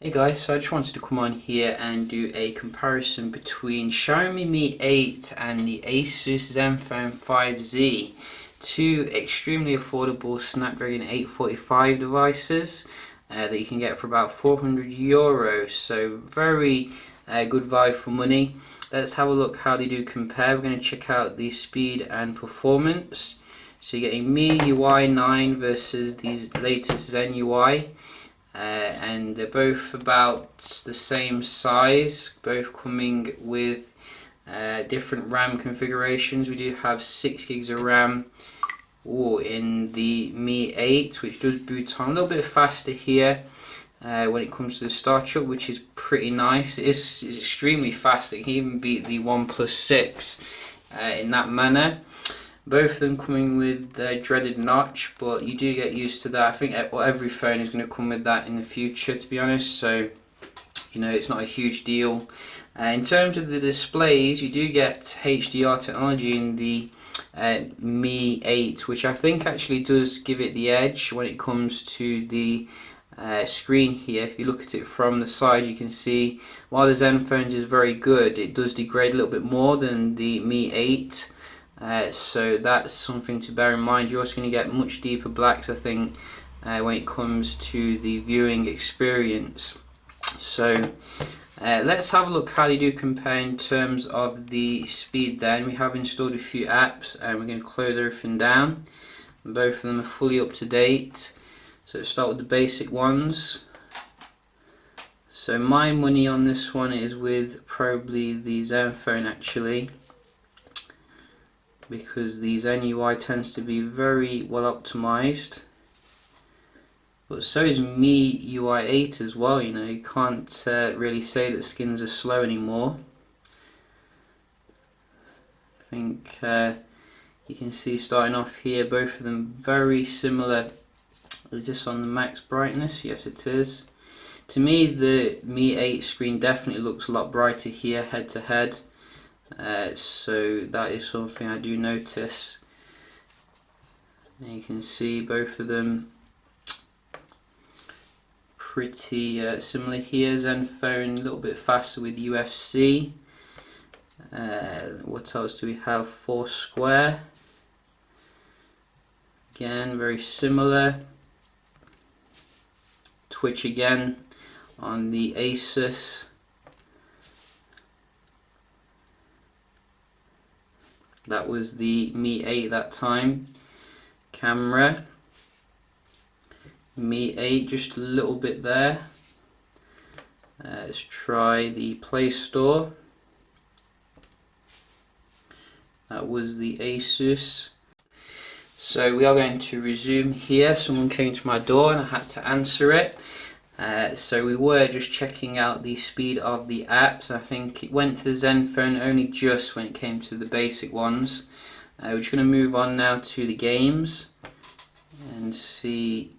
Hey guys, so I just wanted to come on here and do a comparison between Xiaomi Mi 8 and the Asus Zenfone 5Z. Two extremely affordable Snapdragon 845 devices that you can get for about €400, so very good value for money. Let's have a look how they do compare. We're going to check out the speed and performance. So you're getting MIUI 9 versus these latest Zen UI. And they're both about the same size, both coming with different RAM configurations. We do have 6 gigs of RAM in the Mi 8, which does boot on a little bit faster here when it comes to the startup, which is pretty nice. It is extremely fast. It can even beat the OnePlus 6 in that manner. Both of them coming with the dreaded notch, but you do get used to that. I think every phone is going to come with that in the future, to be honest, so it's not a huge deal. In terms of the displays, you do get HDR technology in the Mi 8, which I think actually does give it the edge when it comes to the screen here. If you look at it from the side, you can see while the Zenfone is very good, it does degrade a little bit more than the Mi 8. So that's something to bear in mind. You're also going to get much deeper blacks, I think, when it comes to the viewing experience. So let's have a look how they do compare in terms of the speed then. We have installed a few apps and we're going to close everything down. Both of them are fully up to date. So let's start with the basic ones. So my money on this one is with probably the Zenfone actually, because the Zen UI tends to be very well optimized, but so is MIUI 8 as well. You can't really say that skins are slow anymore. I think you can see starting off here, both of them very similar. Is this on the max brightness? Yes, it is. To me, the Mi 8 screen definitely looks a lot brighter here head to head. So that is something I do notice. And you can see both of them pretty similar here. Zenfone a little bit faster with UFC. What else do we have? Foursquare. Again, very similar. Twitch again on the Asus. That was the Mi 8 that time. Camera. Mi 8 just a little bit there. Let's try the Play Store. That was the Asus. So we are going to resume here. Someone came to my door and I had to answer it. So we were just checking out the speed of the apps. I think it went to the Zenfone only just when it came to the basic ones. We're just going to move on now to the games and see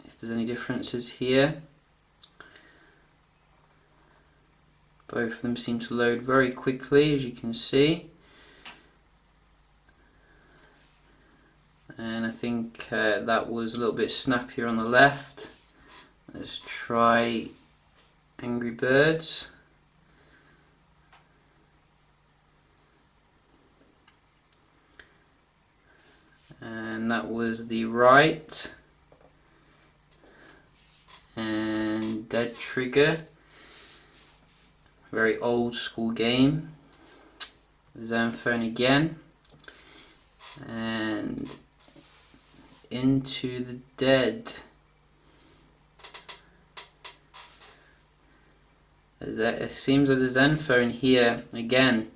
if there's any differences here. Both of them seem to load very quickly, as you can see. And I think that was a little bit snappier on the left. Let's try Angry Birds. And that was the right. And Dead Trigger. Very old school game. Zenfone again. And Into the Dead. It seems like the Zenfone here again.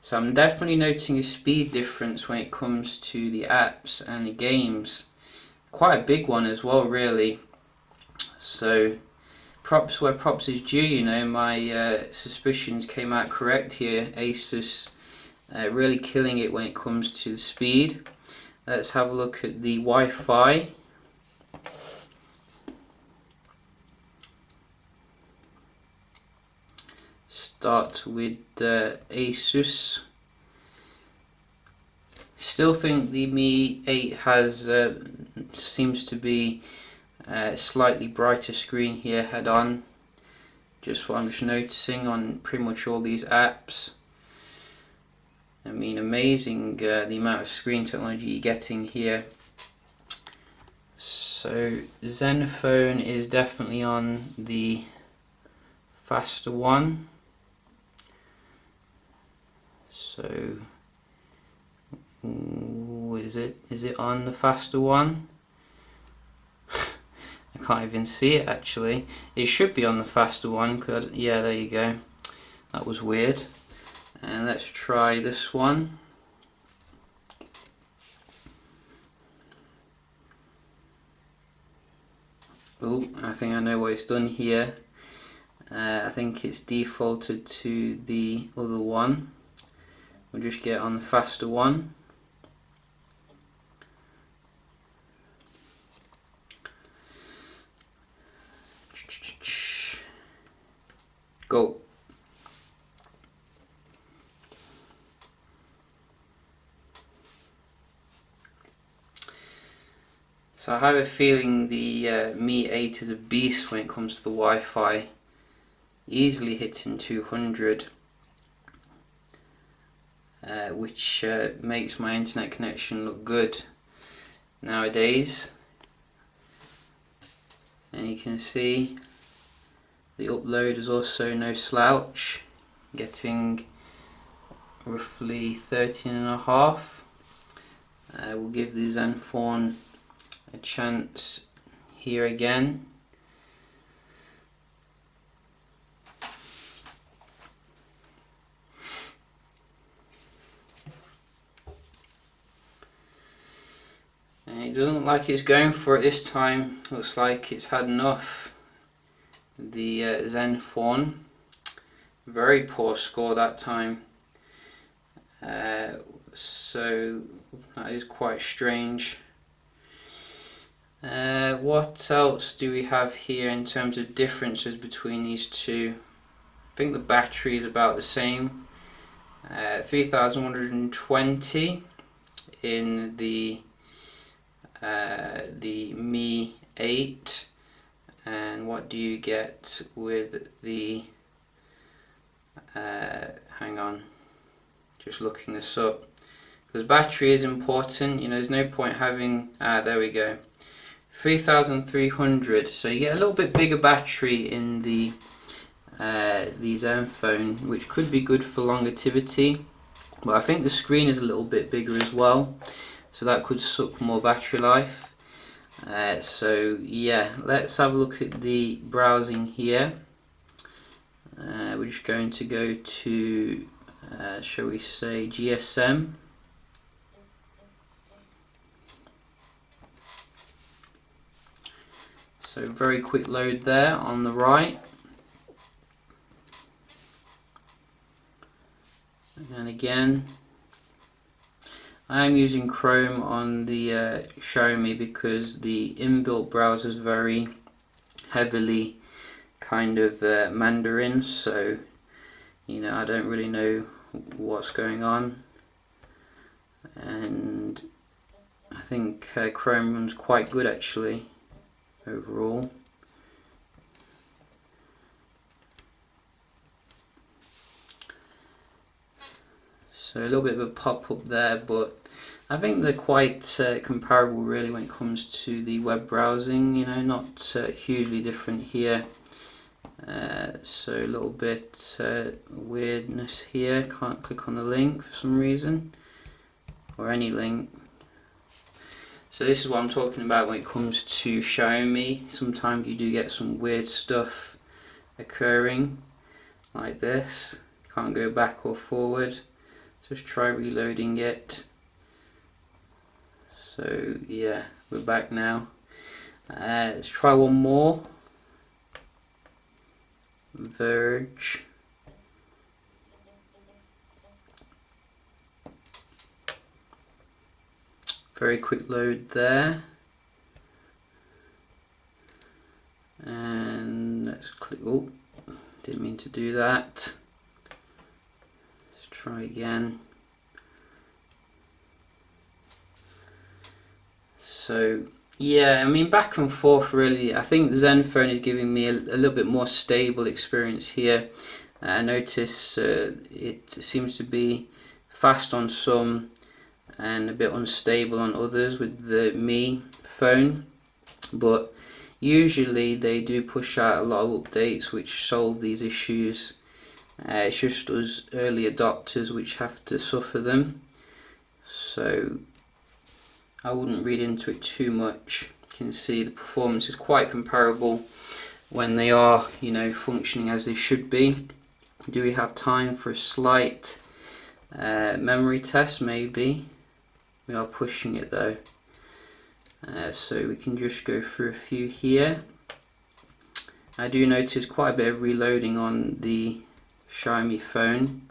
So I'm definitely noticing a speed difference when it comes to the apps and the games. Quite a big one as well, really. So props where props is due. My suspicions came out correct here. Asus really killing it when it comes to the speed. Let's have a look at the Wi-Fi. Start with Asus. Still think the Mi 8 has seems to be a slightly brighter screen here head on. just what I'm just noticing on pretty much all these apps. I mean, amazing the amount of screen technology you're getting here. So Zenfone is definitely on the faster one. So is it on the faster one? I can't even see it actually. It should be on the faster one. Yeah, there you go. That was weird. And let's try this one. Oh, I think I know what it's done here. I think it's defaulted to the other one. We'll just get on the faster one. Go. So I have a feeling the Mi 8 is a beast when it comes to the Wi-Fi. Easily hitting 200, which makes my internet connection look good nowadays. And you can see the upload is also no slouch, getting roughly 13.5. We'll give the Zenfone a chance here again. And it doesn't look like it's going for it this time. Looks like it's had enough. The Zenfone, very poor score that time. So that is quite strange. What else do we have here in terms of differences between these two? I think the battery is about the same. 3120 in the Mi 8, and what do you get with the hang on, just looking this up, because battery is important. You know, there's no point having there we go, 3300. So you get a little bit bigger battery in the Zenfone, which could be good for longevity, but I think the screen is a little bit bigger as well, so that could suck more battery life. So yeah, let's have a look at the browsing here. We're just going to go to shall we say GSM. So very quick load there on the right. And again, I am using Chrome on the Xiaomi because the inbuilt browser is very heavily kind of Mandarin, so you know, I don't really know what's going on, and I think Chrome runs quite good actually overall. So a little bit of a pop-up there, but I think they're quite comparable really when it comes to the web browsing, you know, not hugely different here. So a little bit weirdness here, can't click on the link for some reason, or any link. So this is what I'm talking about when it comes to Xiaomi. Sometimes you do get some weird stuff occurring like this, can't go back or forward. Just try reloading it. So yeah, we're back now. Let's try one more. Verge. Very quick load there. And let's click, oh, didn't mean to do that. Let's try again. So Yeah, I mean, back and forth really. I think the Zenfone is giving me a little bit more stable experience here. I notice it seems to be fast on some and a bit unstable on others with the Mi phone, but usually they do push out a lot of updates which solve these issues. It's just us early adopters which have to suffer them, so I wouldn't read into it too much. You can see the performance is quite comparable when they are, functioning as they should be. Do we have time for a slight memory test? Maybe. We are pushing it though. So we can just go through a few here. I do notice quite a bit of reloading on the Xiaomi phone.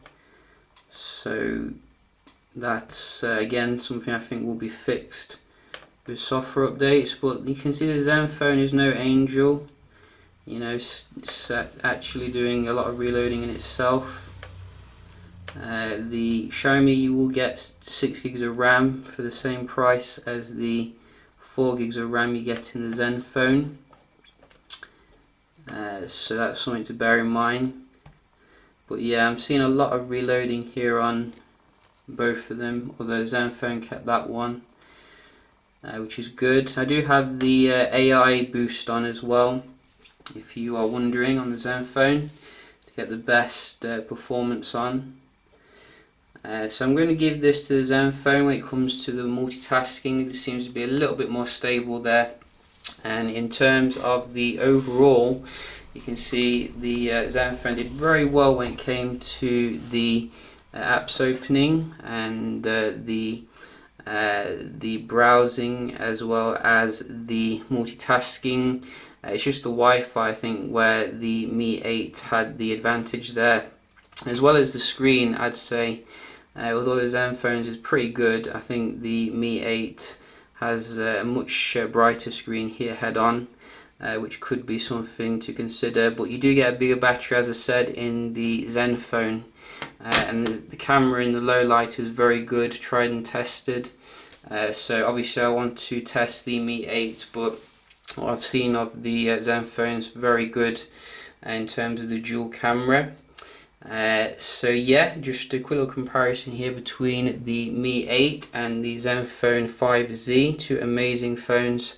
So that's again something I think will be fixed with software updates, but you can see the Zenfone is no angel. It's actually doing a lot of reloading in itself. The Xiaomi, you will get 6 gigs of RAM for the same price as the 4 gigs of RAM you get in the Zenfone. So that's something to bear in mind. But yeah, I'm seeing a lot of reloading here on both of them, although Zenfone kept that one, which is good. I do have the AI boost on as well, if you are wondering, on the Zenfone, to get the best performance on. So I'm going to give this to the Zenfone when it comes to the multitasking. It seems to be a little bit more stable there. And in terms of the overall, you can see the Zenfone did very well when it came to the apps opening and the browsing, as well as the multitasking. It's just the Wi-Fi, I think, where the Mi 8 had the advantage there, as well as the screen. I'd say although the Zenfone is pretty good, I think the Mi 8 has a much brighter screen here head on, which could be something to consider. But you do get a bigger battery, as I said, in the Zenfone, and the camera in the low light is very good, tried and tested. So obviously I want to test the Mi 8, but what I've seen of the Zenfone is very good in terms of the dual camera. So yeah, just a quick little comparison here between the Mi 8 and the Zenfone 5Z, two amazing phones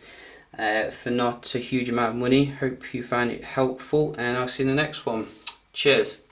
for not a huge amount of money. Hope you found it helpful, and I'll see you in the next one. Cheers.